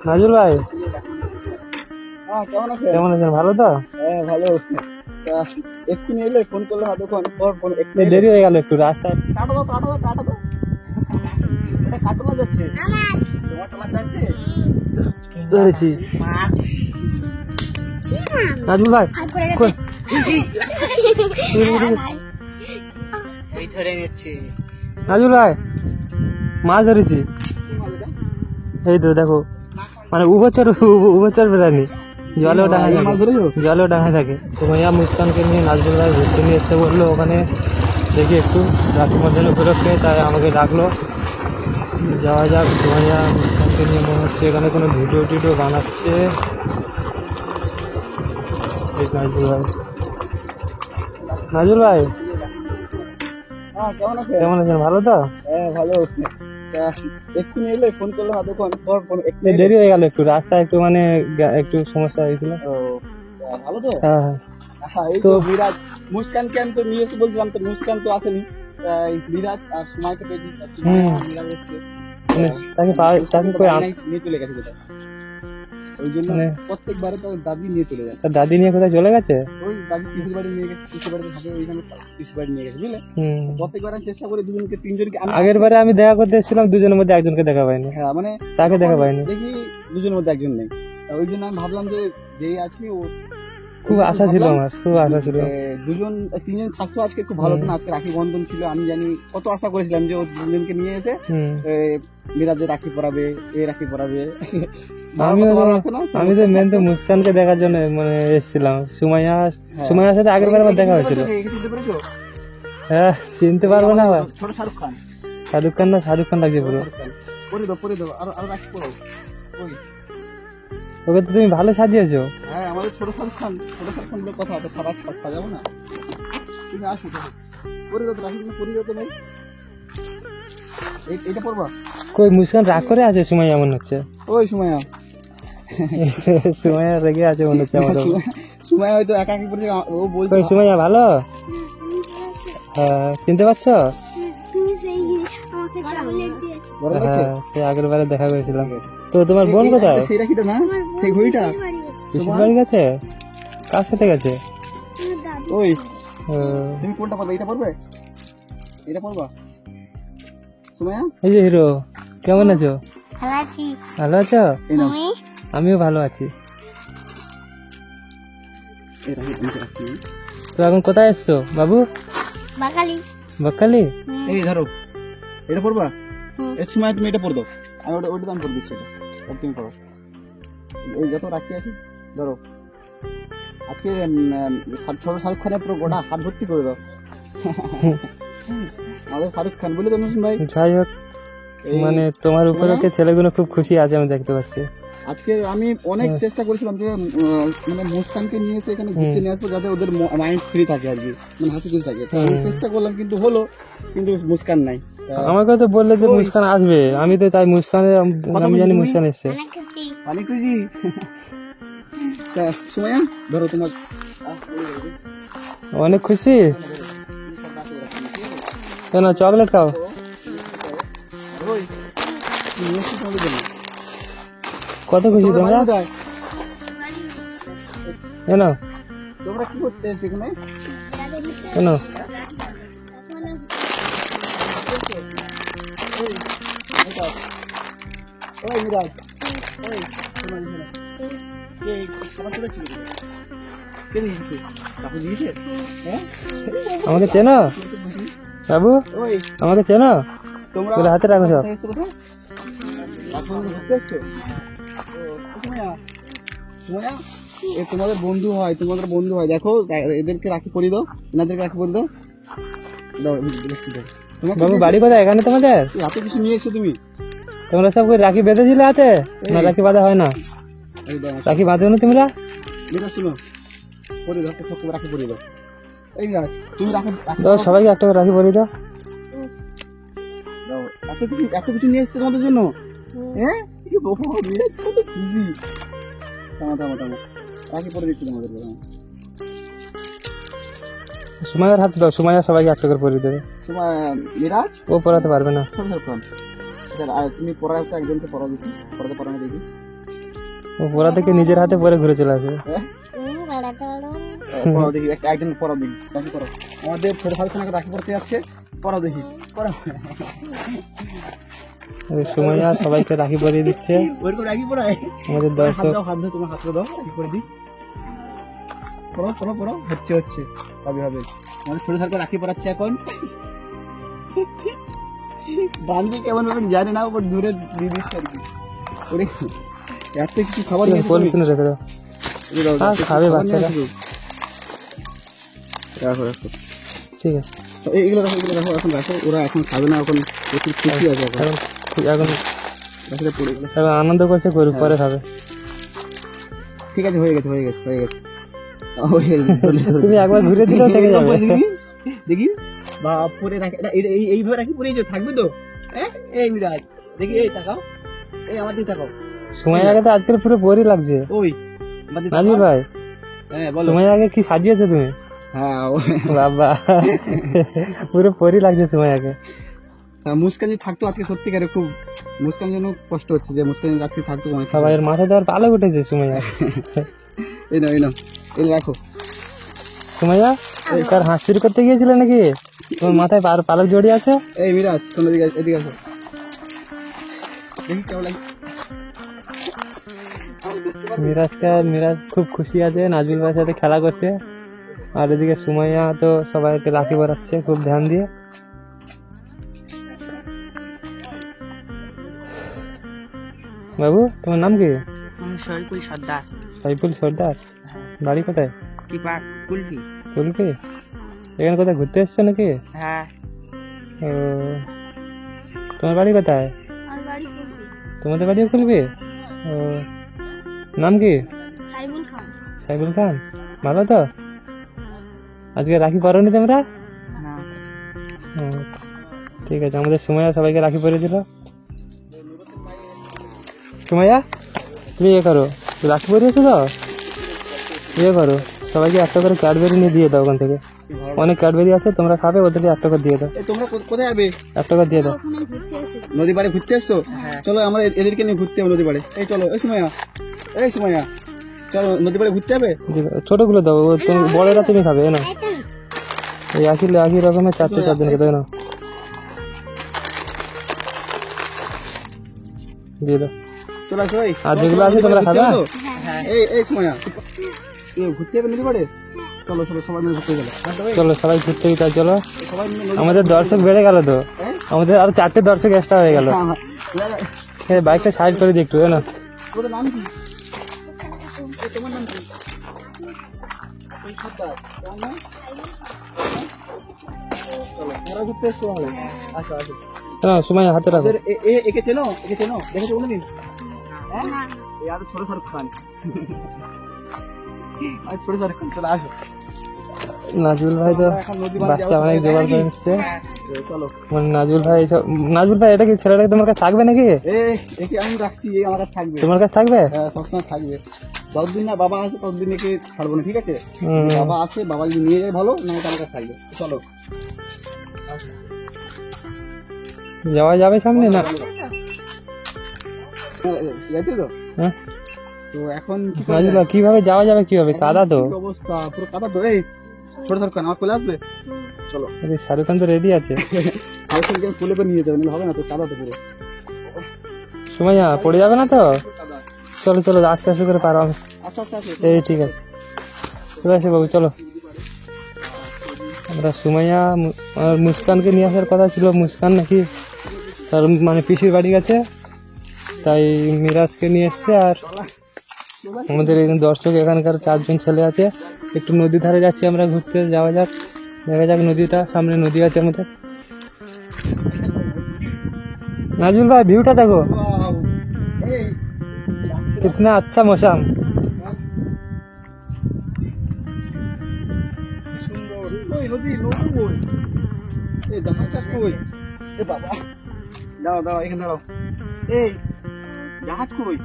নাজুল ভাই কেমন আছেন? কেমন আছেন? ভালো তো? হ্যাঁ ভালো। এক্ষুনি এলে ফোন করলে কতক্ষণ পর ফোন একটু দেরি হয়ে গেল একটু রাস্তায়। কাটো দাও এটা কাটোলা যাচ্ছে তোমার টলা যাচ্ছে ধরেছি নাজুল ভাই কই? এই ধরে নিচ্ছি নাজুল ভাই মাছ ধরেছি। এই তো দেখো মানে উভচর বেড়ানি জলেও ডাঙায় থাকে, জলেও ডাঙায় থাকে। তো ভাইয়া মুস্কানকে নিয়ে নাজুল ভাই ঘুরতে নিয়ে এসে বললো ওখানে দেখি একটু রাখি মধ্যে উপলক্ষে, তাই আমাকে ডাকলো যাওয়া যাক। তো ভাইয়া মুস্কানকে নিয়ে মনে হচ্ছে এখানে কোনো ভিডিও টিডিও বানাচ্ছে। এই নাজুল ভাই কেমন আছেন? কেমন আছেন? ভালো তো? হ্যাঁ ভালো। এক্ষুনি এলে ফোন করলে কতক্ষণ পর ফোন একটু দেরি হয়ে গেল একটু রাস্তায় একটু মানে একটু সমস্যা হয়েছিল। ভালো তো? হ্যাঁ হ্যাঁ এই তো বিরাজ মুস্কানকে আমি তো নিয়ে এসে বলছিলাম, তো মুস্কান তো আসেনি, বিরাজ আর সময়কে পেয়েছি, বিরাজ এসছে তাকে কই নিয়ে চলে গেছে কোথায়, ওই জন্য প্রত্যেকবারে তার দাদি নিয়ে চলে যায়। তার দাদি নিয়ে কোথায় চলে গেছে? ওই দাদি পিসির বাড়ি নিয়ে গেছে, পিসির বাড়িতে থাকে ওইখানে, পিসির বাড়ি নিয়ে গেছে বুঝলে। প্রত্যেকবার আমি চেষ্টা করি দুজনকে তিনজনকে, আগের বারে আমি দেখা করতে এসেছিলাম, দুজনের মধ্যে একজনকে দেখা পাইনি। হ্যাঁ মানে তাকে দেখা পাইনি, দেখি দুজনের মধ্যে একজন নেই, ওই জন্য আমি ভাবলাম যে যেই আছে ও খুব আশা ছিল, আমার খুব আশা ছিল দুজন তিনজন থাকতো আজকে খুব ভালো হতো না। আজকে রাখি বন্ধন ছিল, আমি জানি কত আশা করেছিলাম যে ও দুজনকে নিয়ে এসে মিরাজে রাখি পরাবে, এ রাখি পরাবে। আমি তো মেন তো মুস্কানকে দেখার জন্য মানে এসেছিলাম। সুমাইয়ার সাথে আগের বার আমার দেখা হয়েছিল। হ্যাঁ চিনতে পারবো না আবার। ছোট শাহরুখ খান, শাহরুখ খান লাগছে পুরো। পরে দাও আর রাখি পরাও। ওকে তো তুমি ভালো সাজিয়েছো। হ্যাঁ আমাদের ছোট শাহরুখ খান বলে কথা, তো সারা সাজাবো না। তুমি আসো পরে দাও, রাখি পরে দাও তো ভাই। এইটা পরবা কই? মুস্কান রাগ করে আছে সুমাইয়া মনে হচ্ছে। ওই সুমাইয়া রেগে আছে মনে হচ্ছে আমার। সুমাইয়া হয়তো একাকি পড়ে, ও বলছে কই সুমাইয়া ভালো? হ্যাঁ চিনতে পারছো? হ্যাঁ সে আগের বারে দেখা করেছিলাম। তো তোমার বোন কোথায়? সেই রাখিটা না, সেই ঘড়িটা পিসির বাড়ি গেছে। কার সাথে গেছে? ওই তুমি কোনটা পরবে? এটা পরবে? এটা পরবা সুমাইয়া? এই যে হিরো, কেমন আছো? ভালো আছি। ভালো আছো? তুমি? আমিও ভালো আছি। তো এখন কোথায় এসছো বাবু? বাকালি। এই ধরো এটা পরবা, এর সময় তুমি এটা পরে দাও, আমি ওটা দাম করে দিচ্ছি, এটা তুমি করো। এই যত রাখি আছে ধরো, আজকে শাহরুখ খানের পুরো গোটা হাত ভর্তি করে দাও। আমাদের শাহরুখ খান বলে তো নতুন ভাই। যাই হোক মানে তোমার উপরে ছেলেগুলো খুব খুশি আছে আমি দেখতে পাচ্ছি। আজকে আমি অনেক চেষ্টা করেছিলাম যে মানে মুস্কানকে নিয়ে এসে এখানে ঘুরতে নিয়ে আসবো, যাতে ওদের মাইন্ড ফ্রি থাকে আর কি, মানে হাসি খুশি থাকে। চেষ্টা করলাম কিন্তু হলো, কিন্তু মুস্কান নাই। আমাকে তো বললে যে মুস্কান আসবে, আমি তো তাই মুস্কানের আমি জানি মুস্কান এসছে। অনেক খুশি। সুমাইয়া ধরো তোমার অনেক খুশি কেন? চকলেট খাও। কত খুশি তোমরা? কেন তোমরা কি করতে এখানে? কেন আমাকে চেনো বাবু? আমাকে চেনো? তোমরা হাতে রাখো সব। তোমাদের বন্ধু হয়, দেখো এদেরকে রাখি পরিয়ে দাও, এনাদেরকে রাখি পরিয়ে দাও। বাবু বাড়ি কোথায় এখানে তোমাদের? এত কিছু নিয়ে এসছো তুমি? তোমরা সব রাখি বেঁধেছিলে হাতে না? রাখি বাঁধা হয় না? রাখি বাঁধো না তোমরা? শুনো পরিয়ে দাও, রাখি পরিয়ে দাও। এই তুমি দাও সবাইকে একটা করে রাখি পরিয়ে দাও। এত কিছু নিয়ে এসছে তোমাদের জন্য। হ্যাঁ কত খুশি। রাখি পরে দিচ্ছি তোমাদের। সুমাইয়ার হাতে দাও, সুমাইয়া সবাইকে একটা করে পরিয়ে দেবে। মিরাজ ও পড়াতে পারবে না। তুমি পড়াতে একজনকে পড়া দিচ্ছি, পড়াতে পারো না দেখি। ও পড়া থেকে নিজের হাতে পরে ঘুরে চলে আসে। হ্যাঁ? পড়াও দেখি একদিন পড়াও দেখি রাখি পড়াও। আমাদের ছোট ভাইখানাকে রাখি পড়তে যাচ্ছে, পড়াও দেখি পড়াও। সুমাইয়া সবাইকে রাখি পরিয়ে দিচ্ছে। ওরকম রাখি পড়ায় আমাদের হাত দর্শক দাও, হাত দাও, তোমার হাতটা দাও, রাখি পরে দিই। পড়াও পড়াও পড়াও, হচ্ছে হচ্ছে হবে হবে। আমাদের ছোট স্যারকে রাখি পড়াচ্ছে এখন। বান্ধবী কেমন ভাবে জানে না, ওপর দূরে দিয়ে দিচ্ছে আর কি। ওরে এত কিছু খাবার নিয়ে পলিথিনে রেখে দাও। খাবে বাচ্চারা। রাখো রাখো, ঠিক আছে এইগুলো রাখো, এগুলো রাখো, এখন রাখো। ওরা এখন খাবে না, এখন প্রচুর খুশি আছে এখন। এখন রাখিটা পড়ে গেলো। এখন আনন্দ করছে, পরে খাবে। ঠিক আছে, হয়ে গেছে হয়ে গেছে হয়ে গেছে হয়ে গেছে। তুমি একবার ঘুরে দিলেও থেকে যাবে। দেখি বাপরে, রাখি এইভাবে রাখি পরেই থাকবে তো। হ্যাঁ এই বিরাজ দেখি, এই তাকাও, এই আমার দিকে তাকাও। সুমাইয়াকে তো আজকের পুরো পরি লাগছে। ওই আমার দিকে নাজির তাকাও। ভাই, হ্যাঁ বলো। সুমাইয়াকে কি সাজিয়েছো তুমি? হ্যাঁ বাবা, পুরো পরি লাগছে সুমাইয়াকে। মুস্কান যদি থাকতো আজকে, সত্যিকারে খুব মুস্কান জন্য কষ্ট হচ্ছে যে মুস্কান যদি আজকে থাকতো অনেক। সবাই মাথায় দেওয়ার পালক উঠেছে সুমাইয়া। এই নাও এই নাও, এই রাখো। সুমাইয়া কার হাঁস চুরি করতে গিয়েছিলে নাকি? তোমার মাথায় পালক জড়িয়ে আছে। এই মিরাজ, তোমরা এদিকে আসো, দেখি কেমন লাগে। মিরাজ খুব খুশি আছে, নাজমুল ভাইয়ের সাথে খেলা করছে। আর এদিকে সুমাইয়া তো সবাইকে রাখি পরাচ্ছে খুব ধ্যান দিয়ে। বাবু, তোমার নাম কি? শরীফুল সর্দার। সাইফুল সর্দার। বাড়ি কোথায়? কি পার্ক? কুলফি। কুলপি। এখানে কোথায় ঘুরতে এসছো নাকি? হ্যাঁ। ও, তোমার বাড়ি কোথায়? তোমাদের বাড়িও খুলবে? ও, নাম কি? সাইবুল খান। সাইবুল খান। ভালো তো? আজকে রাখি পরনি তোমরা? না। ও, ঠিক আছে। আমাদের সুমাইয়া সবাইকে রাখি পরিয়ে দিল। সুমাইয়া, তুমি ইয়ে করো, রাখি পরিয়েছো তো? ইয়ে করো, সবাইকে একটা করে ক্যাডবেরি নিয়ে দিয়ে দাও ওখান থেকে। অনেক ক্যাডবেরি আছে, তোমরা খাবে, ওদেরকে একটা করে দিয়ে দাও। এই তোমরা কোথায় যাবে? একটা করে দিয়ে দাও। ওখানে ঘুরতে এসেছি। নদী পাড়ে ঘুরতে এসছো? চলো আমরা এদেরকে নিয়ে ঘুরতে যাবো নদী পাড়ে। এই চলো, এই সুমাইয়া, এই সুমাইয়া, চলো নদী পাড়ে ঘুরতে যাবে। ছোটগুলো দাও, বড়রা তুমি খাবে না। এই একই রকমের চারটে চারজনকে দেবে না, দিয়ে দাও। চলো আসো। এই আর যেগুলো আছে তোমরা খাবে? এই সুমাইয়া, ঘুরতে যাবে নদী পাড়ে? চলো চলো, সবাই মিলে ঘুরতে গেলে। চলো সবাই ঘুরতে গিয়ে চলো। সবাই মিলে আমাদের দর্শক বেড়ে গেল তো, আমাদের আরো 4টে দর্শক এক্সট্রা হয়ে গেল। বাইকটা সাইড করে দিই একটু, না? তোদের নাম কি? তোমার নাম কি? তোমার নাম? চলো, তোমরা ঘুরতে এসছো তাহলে। আসো আসো। সুমাইয়া হাতে রাখো। একে চেনো? একে চেনো? দেখেছো কোনোদিন? হ্যাঁ, এই আর ছোট শাহরুখ খান। আর ছোট শাহরুখ খান, চলো আসো। নাজুল ভাই তো বাচ্চা অনেক জোগাড় করে নিচ্ছে। চলো। মানে নাজুল ভাই এটা কি ছেলেটাকে তোমার কাছে থাকবে নাকি? একে আমি রাখছি, এই আমার কাছে থাকবে। তোমার কাছে থাকবে? হ্যাঁ, সবসময় থাকবে। যতদিন না বাবা আসে ততদিন একে ছাড়বো না, ঠিক আছে? বাবা আসে, বাবা যদি নিয়ে যায় ভালো, না আমার কাছে থাকবে। চলো, যাওয়া যাবে সামনে না? যাইতে তো। হ্যাঁ, তো এখন কি করা নাজুল যায়? ভাই কিভাবে যাওয়া যাবে, কিভাবে? কাদা তো। কি অবস্থা, পুরো কাদা তো। এই ছোট শাহরুখ খান আমার কোলে আসবে? চলো। শাহরুখ খান তো রেডি আছে। শাহরুখ খানকে কোলে করে নিয়ে যাবে, হবে না তো, কাদা তো পুরো। সুমাইয়া পড়ে যাবে না তো? কাদা। চলো চলো, আস্তে আস্তে করে পারো। আস্তে আস্তে আসো। এই ঠিক আছে, চলে আসে বাবু, চলো। আমরা সুমাইয়া আর মুস্কানকে নিয়ে আসার কথা ছিল, মুস্কান নাকি তার মানে পিসির বাড়ি গেছে, তাই মিরাজকে নিয়ে এসছে। আর আমাদের এখানে দর্শক এখানকার 4জন ছেলে আছে, একটু নদী ধারে যাচ্ছি আমরা ঘুরতে। যাওয়া যাক, দেখা যাক নদীটা, সামনে নদী আছে আমাদের। নাজুল ভাই ভিউটা দেখো, Wow! এই कितना अच्छा मौसम। সুন্দর। ওই নদী, নদী কই? এই জাহাজটা কই? এ বাবা, দাও দাও, এখানে দাঁড়াও। এই জাহাজ কই?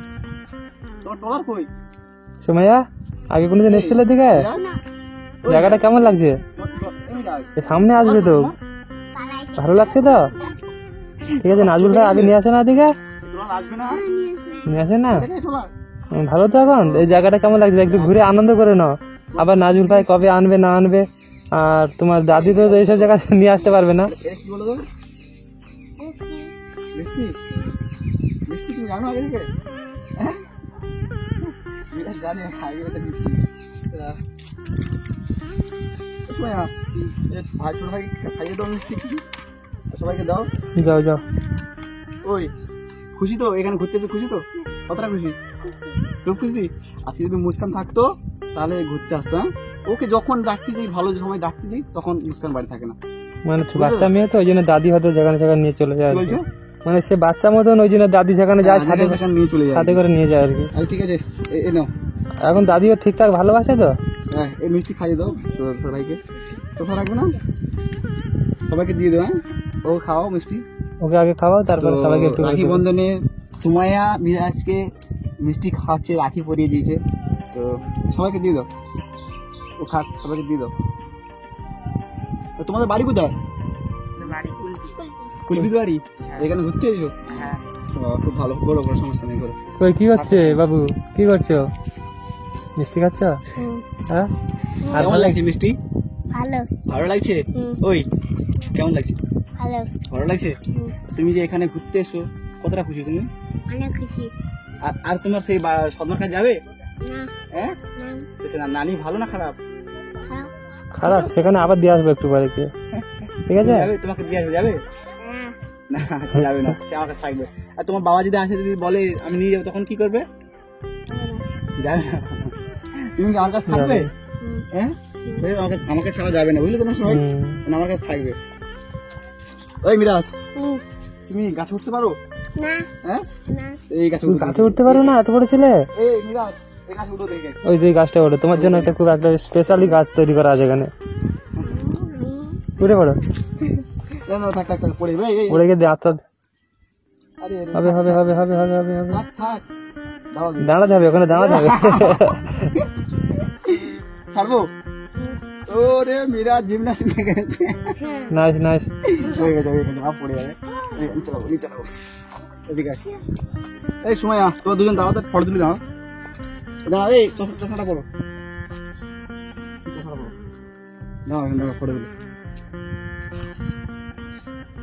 তোমার ট্রলার কই? সুমাইয়া আগে কোনোদিন এসেছিল দিকে? জায়গাটা কেমন লাগছে? এ সামনে আসবে তো, ভালো লাগছে তো? ঠিক আছে, নাজুল ভাই আগে নিয়ে আসে না দিকে, ট্রলার আসবে না? নিয়ে আসে না? দেখে ট্রলার। ভালো তো এখন এই জায়গাটা কেমন লাগছে একটু ঘুরে আনন্দ করে নাও। আবার নাজুল ভাই কবে আনবে না আনবে, আর তোমার দাদি তো এইসব জায়গা নিয়ে আসতে পারবে না। এটা কি বলো তো? মিষ্টি মিষ্টি তুমি জানো আগে থেকে? হ্যাঁ? মিরাজ জানে আগে এটা মিষ্টি। সময় ভাই ছোট ভাই খাইয়ে দাও মিষ্টি কিছু, সবাইকে দাও। যাও যাও। ওই খুশি তো এখানে ঘুরতে এসে, খুশি তো? কতটা খুশি? খুব খুশি। আজকে যদি মুস্কান থাকতো তাহলে ঘুরতে আসতো। হ্যাঁ, ওকে যখন ডাকতে যাই, ভালো সময় ডাকতে যাই, তখন মুস্কান বাড়ি থাকে না। মানে বাচ্চা মেয়ে তো ওই জন্য দাদি হয়তো যেখানে সেখানে নিয়ে চলে যায় আর কি। বলছো মানে সে বাচ্চা মতন ওই জন্য দাদি যেখানে যায় সাথে সেখানে নিয়ে চলে যায়। সাথে করে নিয়ে যায় আর কি। আচ্ছা ঠিক আছে, এ নাও। এখন দাদিও ঠিকঠাক ভালোবাসে তো? হ্যাঁ, এই মিষ্টি খাইয়ে দাও সবাইকে। চোখা রাখবে না, সবাইকে দিয়ে দাও। হ্যাঁ, ও খাওয়াও মিষ্টি। ওকে আগে খাওয়াও, তারপরে সবাইকে একটু রাখি বন্ধনে সুমাইয়া মিরাজকে মিষ্টি খাওয়াচ্ছে, রাখি পরিয়ে দিয়েছে, তো সবাইকে দিয়ে দাও। ও খাক, সবাইকে দিয়ে দাও। তো তোমাদের বাড়ি কোথায়? বাড়ি কুলপি। কুলবি বাড়ি? এখানে ঘুরতে এসো? হ্যাঁ। খুব ভালো, বড় বড় সমস্যা নেই, করো। কই কি করছে বাবু, কি করছো? মিষ্টি খাচ্ছ? হ্যাঁ। আর কেমন লাগছে মিষ্টি? ভালো। ভালো লাগছে? ওই কেমন লাগছে? ভালো। ভালো লাগছে? তুমি যে এখানে ঘুরতে এসো, কতটা খুশি তুমি? অনেক খুশি। আর তোমার সেই সদমার কাছে যাবে? না হ্যাঁ, না নানি ভালো না খারাপ? খারাপ। খারাপ, সেখানে আবার দিয়ে আসবো একটু পরে গিয়ে। ঠিক আছে? যাবে, তোমাকে দিয়ে আসবে, যাবে? না না, সে যাবে না, সে আমার কাছে থাকবে। আর তোমার বাবা যদি আসে, যদি বলে আমি নিয়ে যাবো, তখন কি করবে? যাবে না। তুমি কি আমার কাছে থাকবে? হ্যাঁ, আমাকে ছাড়া যাবে না, বুঝলে তোমার সময় আমার কাছে থাকবে। ওই মিরাজ, তুমি গাছে উঠতে পারো? না হ্যাঁ, না এই গাছে তুমি গাছে উঠতে পারো না, এত বড় ছেলে? এই মিরাজ, এই গাছে উঠো দেখে। ওই যে গাছটা ওঠে, তোমার জন্য একটা খুব একটা স্পেশালি গাছ তৈরি করা আছে এখানে। উঠে পড়ো। না না, থাক থাক থাক, পড়ে যাবে। এই উড়ে গিয়ে দিয়ে আত্মা আরে আরে, হবে হবে হবে হবে হবে হবে হবে। থাক থাক, দাঁড়াও, দাঁড়াতে হবে, ওখানে দাঁড়াতে হবে। ছাড়বো। ওরে মিরাজ জিমনাস্টিক হয়ে গেছে। Nice nice. হয়ে গেছে, হয়ে গেছে, পড়ে যাবে। চালাবো, নিচে চালাবো। এদিকে আয়। এই সুমাইয়া, তোমরা দুজন দাঁড়াও, তো ফটো তুলে দাও। দাঁড়াও, এই চশমাটা পড়ো, চশমাটা পড়ো। দাঁড়াও, এখানে দাঁড়াও, ফটো তুলে।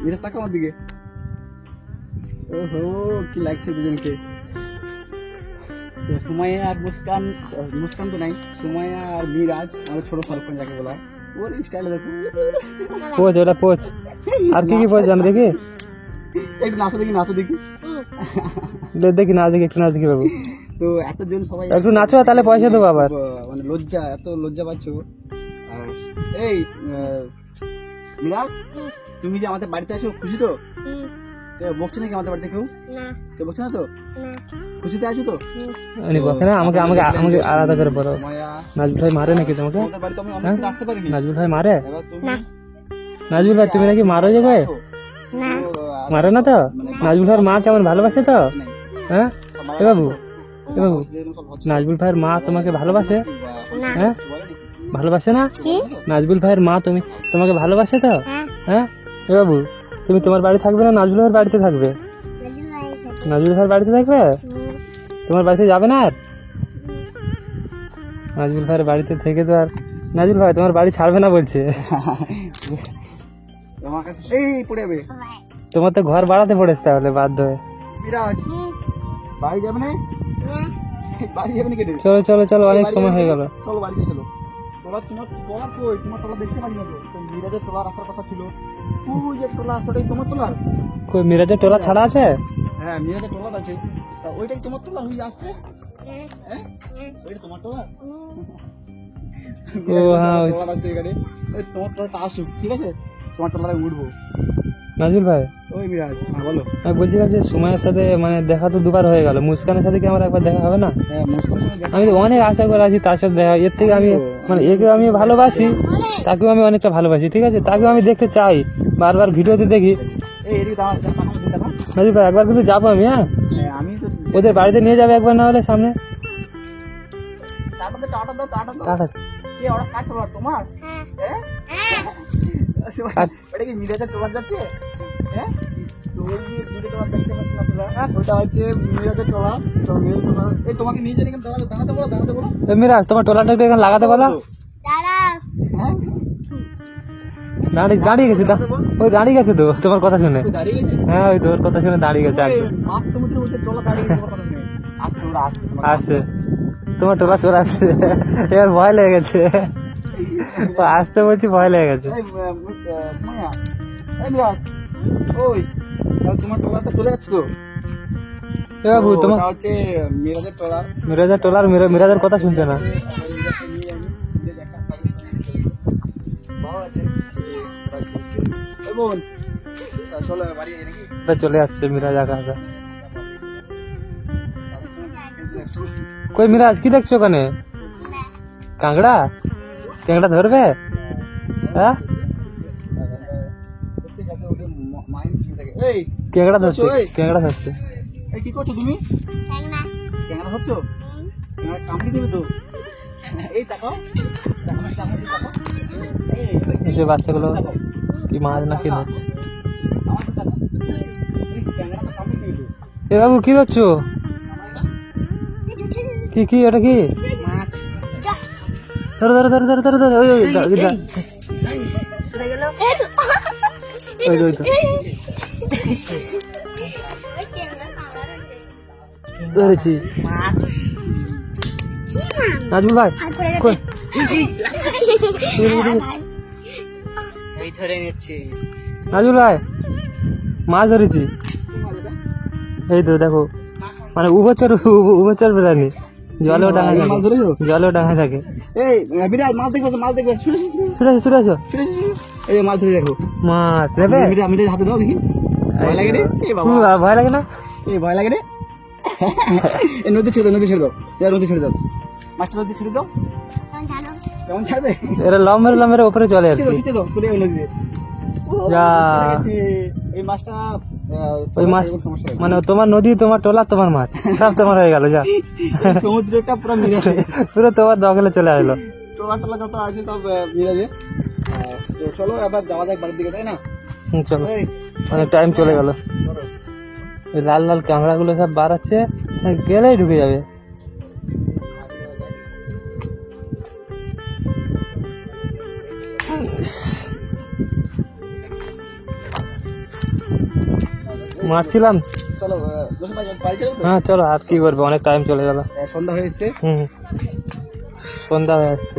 মিরাজ তাকাও আমার দিকে। ওহো, কি লাগছে দুজনকে। তো সুমাইয়া আর মুস্কান, মুস্কান তো নাই, সুমাইয়া আর মিরাজ, আমাদের ছোট ফারুক যাকে বলা হয়, ওর স্টাইলে দেখো। পোচ, ওটা পোচ। আর কি কি পোচ জানো দেখি? একটু নাচো দেখি, নাচো দেখি। দেখি নাচ দেখি, একটু নাচ দেখি বাবু। তো এতজন সবাই একটু নাচো, তাহলে পয়সা দেবো আবার। মানে লজ্জা, এত লজ্জা পাচ্ছ। আর এই মিরাজ, তুমি যে আমাদের বাড়িতে আছো, খুশি তো? বকছে নাকি আমাদের বাড়িতে কেউ? কেউ বকছে না তো? খুশিতে আছো তো? বকে না, আমাকে আমাকে আমাকে আলাদা করে বলো। সুমাইয়া, নাজবুল ভাই মারে নাকি তোমাকে? আমাদের বাড়িতে আমি অনেকদিন আসতে পারিনি। নাজবুল ভাই মারে? এবার তুমি নাজবুল ভাই তুমি নাকি মারো যে গায়ে? মারে না তো? নাজবুল ভাইয়ের মা কেমন ভালোবাসে তো? হ্যাঁ এ বাবু, এ বাবু, নাজবুল ভাইয়ের মা তোমাকে ভালোবাসে? হ্যাঁ, ভালোবাসে না? নাজবুল ভাইয়ের মা তোমাকে ভালোবাসে তো? হ্যাঁ এ বাবু, তুমি তোমার বাড়ি থাকবে না নাজবুল ভাইয়ের বাড়িতে থাকবে? নাজবুল ভাইয়ের বাড়িতে থাকবে? তোমার বাড়িতে যাবে না আর? নাজবুল ভাইয়ের বাড়িতে থেকে তো আর নাজবুল ভাই তোমার বাড়ি ছাড়বে না বলছে। তোমার কাছে এই পড়ে যাবে। তোমার তো ঘর বাড়াতে পড়েছে তাহলে বাধ্য হয়ে। মিরাজ, বাড়ি যাবে না? বাড়ি যাবে না কেটে? চলো চলো চলো, অনেক সময় হয়ে গেল। চলো বাড়িতে চলো। তোমার কই? তোমার তোলা দেখতে পারি না তো। তো মিরাজের তোলার আসার কথা ছিল। ওই যে তোলা, সেটাই তোমার তোলার? কই মিরাজের টোলা ছাড়া আছে? হ্যাঁ, মিরাজের তোলার আছে। তা ওইটাই তোমার তোলার হয়ে আসছে? হ্যাঁ, ওইটা তোমার তোলার? ও হ্যাঁ, তোলার আছে এখানে। ওই তোমার তোলাটা আসুক, ঠিক আছে? তোমার তোলারে উঠবো। নাজবুল ভাই ওই মিরাজ, হ্যাঁ বলো। আমি বলছিলাম যে সময়ের সাথে মানে দেখা তো দুবার হয়ে গেল, মুস্কানের সাথে কি আমার একবার দেখা হবে না? হ্যাঁ, মুস্কানের সঙ্গে দেখা। আমি তো অনেক আশা করে আছি তার সাথে দেখা। এর থেকে আমি মানে একেও আমি ভালোবাসি, তাকেও আমি অনেকটা ভালোবাসি, ঠিক আছে? তাকেও আমি দেখতে চাই, বারবার ভিডিওতে দেখি। এই এদিকে দাঁড়া, দাঁড়া, দাঁড়া। নাজবুল ভাই একবার কিন্তু যাবো আমি। হ্যাঁ, হ্যাঁ, আমি তো ওদের বাড়িতে নিয়ে যাবে একবার, না হলে সামনে। টাটা দাও, টাটা দাও, টাটা দাও। টাটা। কে ওরা কাট তোলার তোমার? হ্যাঁ? ওটা কি মিরাজের তোলার যাচ্ছে? হ্যাঁ, তো ওই যে দুটো ট্রলার দেখতে পাচ্ছেন আপনারা, ওটা হচ্ছে মিরাজের ট্রলার। তো মিরাজের ট্রলার এই তোমাকে নিয়ে যাই এখানে দাঁড়াতে বলো। এ মিরাজ তোমার ট্রলারটা একটু এখানে লাগাতে বলো। দাঁড়াও। হ্যাঁ দাঁড়িয়ে গেছে ওই দাঁড়িয়ে গেছে তো তোমার কথা শুনে। তুই দাঁড়িয়ে গেছিস? হ্যাঁ ওই তোর কথা শুনে দাঁড়িয়ে গেছে এই একদম। মাছ সমুদ্রের মধ্যে ট্রলার দাঁড়িয়ে গেছে, তোমার কথা শুনে। আচ্ছা ওরা আসছে তোমার কাছে। আসছে তোমার ট্রলা চলে আসছে, এবার ভয় লেগে গেছে। ও আসছে বলছি ভয় লেগে গেছে। এই সুমাইয়া, এই মিরাজ, ওই তাহলে তোমার ট্রলারটা চলে যাচ্ছে তো। এ বাবু তো তোমার ওটা হচ্ছে মিরাজের ট্রলার। মিরাজের ট্রলার মিরাজের কথা শুনছে না। ওই বোন, চলো বাড়ি যাই নাকি? তা চলে যাচ্ছে মিরাজ একা একা। কই মিরাজ কি দেখছো ওখানে? কাঁকড়া কাঁকড়া ধরবে? হ্যাঁ এই কাঁকড়া ধরছে কাঁকড়া ধরছে। এই কি করছো তুমি? ট্যাংরা। ক্যামেরা ধরছো? ক্যামেরা কামড়ি দেবে তো। এই তাকাও, এই যে বাচ্চাগুলো কি মাছ না কি ধরছে। আমার তো তাকাও। এই ক্যামেরাটা কামড়ি দেবে তো। এ বাবু কি ধরছো? কি কি ওটা কি? মাছ। ধরো ধরো ধরো ধরো ধরো ধরো ওই ওই ওই ওই তো ধরেছি। নাজমুল ভাই কই? এই ধরে নিচ্ছি। নাজমুল ভাই মাছ ধরেছি। এই তো দেখো মানে উভচর প্রাণী, জলেও ডাঙায় এই মাছ থাকে, ধরেছো? জলেও ডাঙায় থাকে। এই বিরাট মাছ দেখবে, মাছ দেখবে। ছুটে ছুটে আসো ছুটে আসো। এই যে মাছ ধরে দেখো। মাছ নেবে? মিরাজ হাতে দাও দেখি। ভয় লাগে রে? এই বাবা, ভয় লাগে না? এই ভয় লাগে রে? এই নদী ছেড়ে দাও, নদী ছেড়ে দাও, নদী ছেড়ে দাও, মাছটা নদী ছেড়ে দাও। কেমন ছাড়বে? এরা লম্বের উপরে চলে আর কি। ছিটে দাও, চলে যাবে নদীতে। ও, যা। চলে গেছে। এই মাছটা ওই মাছ কোনো সমস্যা নেই। মানে তোমার নদী তোমার ট্রলার তোমার মাছ সব তোমার হয়ে গেল। যা সমুদ্রটা পুরো মিরাজে, পুরো তোমার দখলে চলে আসলো। ট্রলার টলা যত আছে সব মিরাজে। তো চলো এবার যাওয়া যাক বাড়ির দিকে, তাই না? চলো এই, অনেক টাইম চলে গেল। ধরো। ওই লাল লাল কাঁকড়া গুলো সব বাড়াচ্ছে, গেলেই ঢুকে যাবে। মারছিলাম। চলো বসে বাড়ি চলো তো? হ্যাঁ চলো, আর কি করবে, অনেক টাইম চলে গেল। সন্ধ্যা হয়ে এসছে। সন্ধ্যা হয়ে আসছে।